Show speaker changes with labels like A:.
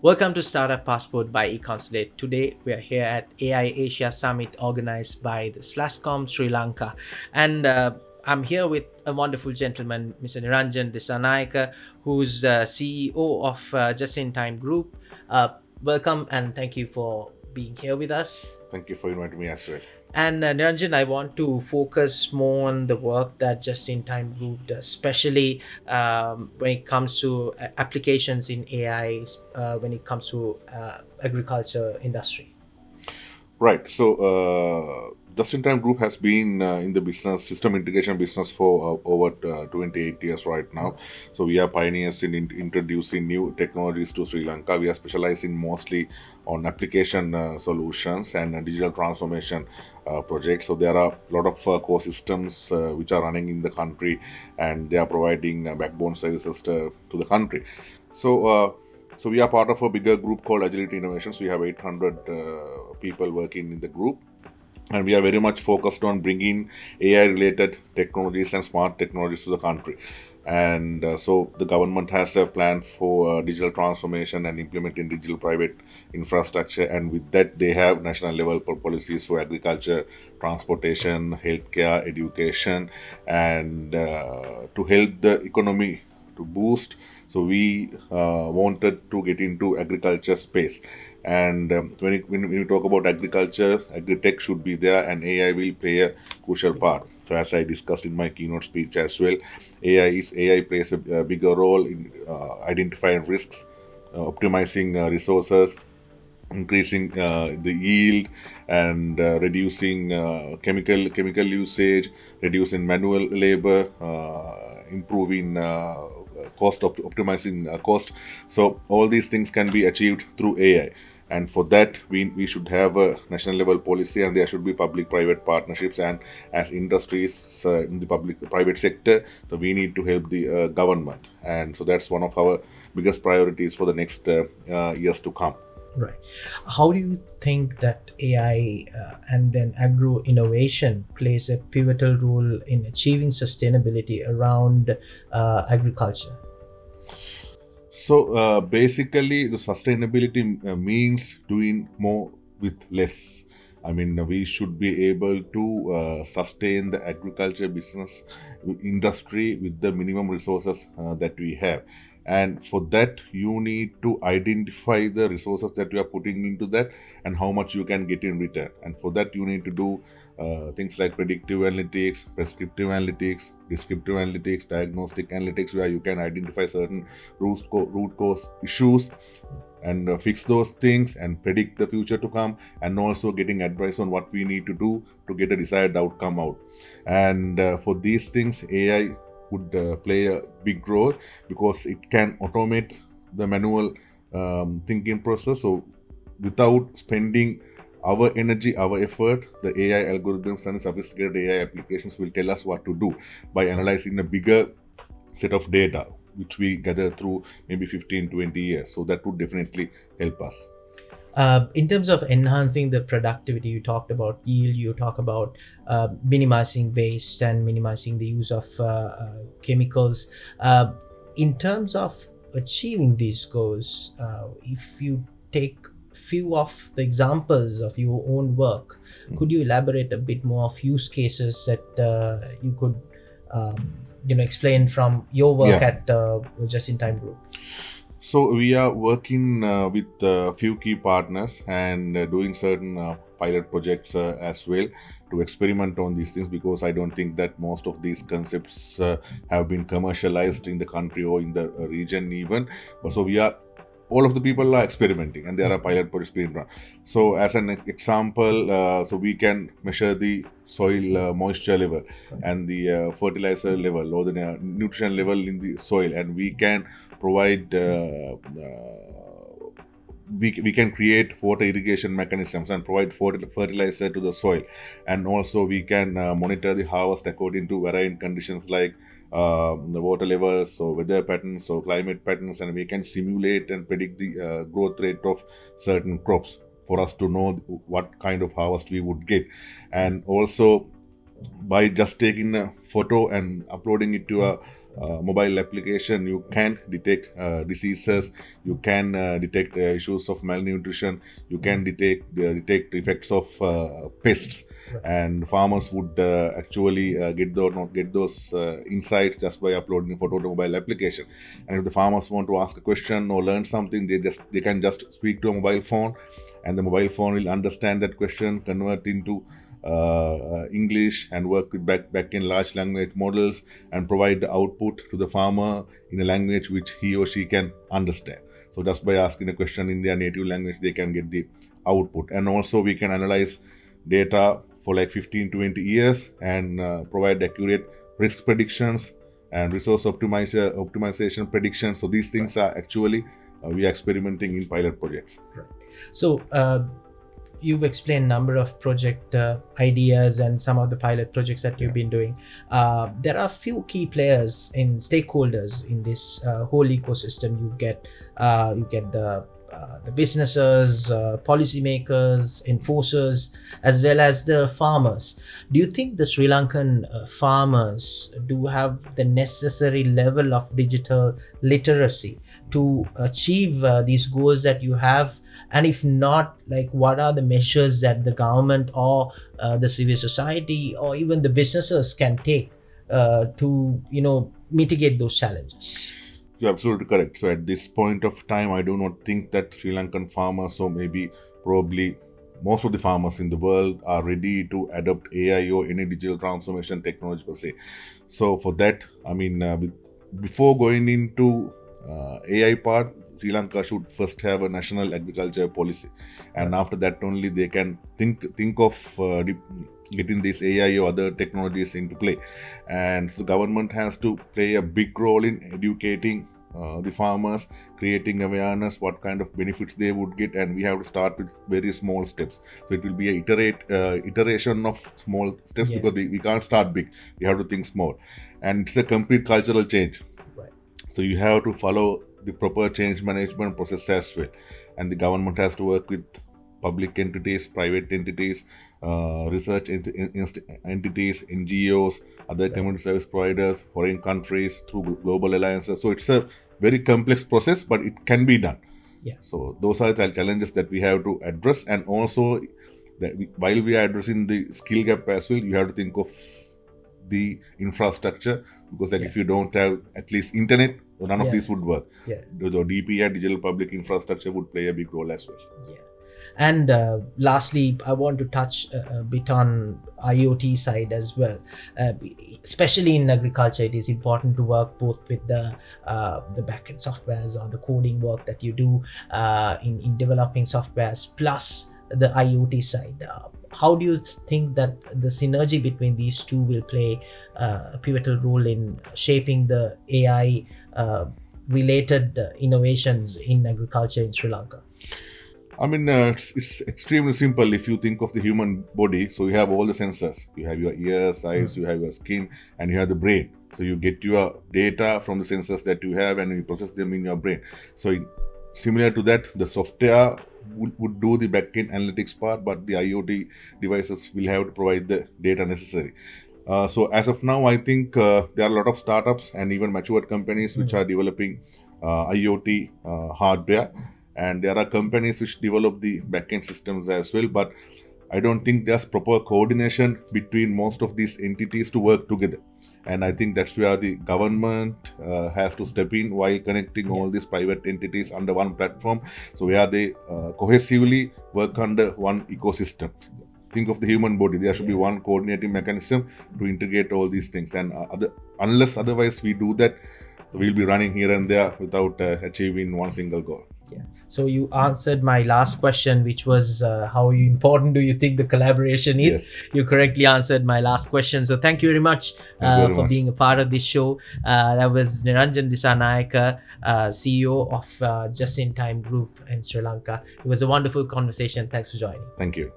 A: Welcome to Startup Passport by Econsulate. Today we are here at AI Asia Summit organized by the SLASSCOM Sri Lanka. And I'm here with a wonderful gentleman, Mr. Neranjan Dissanayake, who's CEO of Just in Time Group. Welcome and thank you for being here with us.
B: Thank you for inviting me as well.
A: And Niranjan, I want to focus more on the work that Just in Time Group does, especially when it comes to applications in AI, when it comes to agriculture industry.
B: Right. Just in Time Group has been in the business, system integration business for over 28 years right now. So, we are pioneers in introducing new technologies to Sri Lanka. We are specializing mostly on application solutions and digital transformation projects. So, there are a lot of core systems which are running in the country, and they are providing backbone services to the country. So, so we are part of a bigger group called Agility Innovations. We have 800 people working in the group, and we are very much focused on bringing AI-related technologies and smart technologies to the country. And so the government has a plan for digital transformation and implementing digital private infrastructure. And with that, they have national level policies for agriculture, transportation, healthcare, education, and to help the economy to boost. So we wanted to get into agriculture space. And when we talk about agriculture, agri-tech should be there, and AI will play a crucial part. So as I discussed in my keynote speech as well, AI plays a bigger role in identifying risks, optimizing resources, increasing the yield, and reducing chemical usage, reducing manual labor, improving optimizing cost. So all these things can be achieved through AI. And for that, we should have a national level policy, and there should be public private partnerships. And as industries in the public private sector, so we need to help the government. And so that's one of our biggest priorities for the next years to come.
A: Right. How do you think that AI and then agro innovation plays a pivotal role in achieving sustainability around agriculture?
B: So basically, the sustainability means doing more with less. I mean, we should be able to sustain the agriculture business industry with the minimum resources that we have. And for that, you need to identify the resources that you are putting into that and how much you can get in return. And for that, you need to do things like predictive analytics, prescriptive analytics, descriptive analytics, diagnostic analytics, where you can identify certain root cause issues and fix those things and predict the future to come, and also getting advice on what we need to do to get a desired outcome out. And for these things, AI would play a big role because it can automate the manual thinking process. So without spending our energy, our effort, the AI algorithms and sophisticated AI applications will tell us what to do by analyzing a bigger set of data, which we gather through maybe 15, 20 years. So that would definitely help us.
A: In terms of enhancing the productivity, you talked about yield, you talk about minimizing waste and minimizing the use of chemicals. In terms of achieving these goals, if you take few of the examples of your own work, could you elaborate a bit more of use cases that you could explain from your work
B: Yeah.
A: at Just in Time Group?
B: So we are working with a few key partners and doing certain pilot projects as well to experiment on these things, because I don't think that most of these concepts have been commercialized in the country or in the region even. But so we are all of the people are experimenting, and there are pilot projects being run. So as an example, so we can measure the soil moisture level and the fertilizer level or the nutrition level in the soil, and we can provide we can create water irrigation mechanisms and provide fertilizer to the soil. And also we can monitor the harvest according to varying conditions like the water levels, so weather patterns, so climate patterns, and we can simulate and predict the growth rate of certain crops for us to know what kind of harvest we would get. And also by just taking a photo and uploading it to a mobile application, you can detect diseases, you can detect issues of malnutrition, you can detect effects of pests, and farmers would actually get those insights just by uploading a photo to mobile application. And if the farmers want to ask a question or learn something, they can just speak to a mobile phone, and the mobile phone will understand that question, convert into English, and work with back in large language models and provide the output to the farmer in a language which he or she can understand. So just by asking a question in their native language, they can get the output. And also we can analyze data for like 15-20 years and provide accurate risk predictions and resource optimization predictions. So these things are actually we are experimenting in pilot projects.
A: Right. So you've explained number of project ideas and some of the pilot projects that you've been doing. There are few key players in stakeholders in this whole ecosystem. You get the businesses, policymakers, enforcers, as well as the farmers. Do you think the Sri Lankan farmers do have the necessary level of digital literacy to achieve these goals that you have? And if not, like, what are the measures that the government or the civil society or even the businesses can take to mitigate those challenges?
B: You're absolutely correct. So at this point of time, I do not think that Sri Lankan farmers, or maybe probably most of the farmers in the world, are ready to adopt AI or any digital transformation technology per se. So for that, I mean, before going into AI part, Sri Lanka should first have a national agriculture policy, and after that only they can think of getting this AI or other technologies into play. And so the government has to play a big role in educating the farmers, creating awareness what kind of benefits they would get, and we have to start with very small steps. So it will be a iteration of small steps, because we can't start big. We have to think small, and it's a complete cultural change.
A: Right.
B: So you have to follow the proper change management process as well, and the government has to work with public entities, private entities, research entities, NGOs, other community service providers, foreign countries, through global alliances. So it's a very complex process, but it can be done.
A: Yeah.
B: So those are the challenges that we have to address, and also that while we are addressing the skill gap as well, you have to think of the infrastructure, because if you don't have at least internet, none of these would work. The DPI, digital public infrastructure, would play a big role as well.
A: Yeah. And lastly, I want to touch a bit on IoT side as well. Especially in agriculture, it is important to work both with the backend softwares or the coding work that you do in developing softwares, plus the IoT side. How do you think that the synergy between these two will play a pivotal role in shaping the AI related innovations in agriculture in Sri Lanka?
B: I mean, it's extremely simple if you think of the human body. So you have all the sensors. You have your ears, eyes, you have your skin, and you have the brain. So you get your data from the sensors that you have, and you process them in your brain. So similar to that, the software would do the backend analytics part, but the IoT devices will have to provide the data necessary. So as of now, I think there are a lot of startups and even matured companies which are developing IoT hardware. And there are companies which develop the backend systems as well, but I don't think there's proper coordination between most of these entities to work together. And I think that's where the government has to step in while connecting all these private entities under one platform. So where they cohesively work under one ecosystem. Think of the human body. There should be one coordinating mechanism to integrate all these things. And unless otherwise we do that, we'll be running here and there without achieving one single goal.
A: Yeah. So you answered my last question, which was how important do you think the collaboration is? Yes. You correctly answered my last question. So thank you very much for being a part of this show. That was Neranjan Dissanayake, CEO of Just in Time Group in Sri Lanka. It was a wonderful conversation. Thanks for joining.
B: Thank you.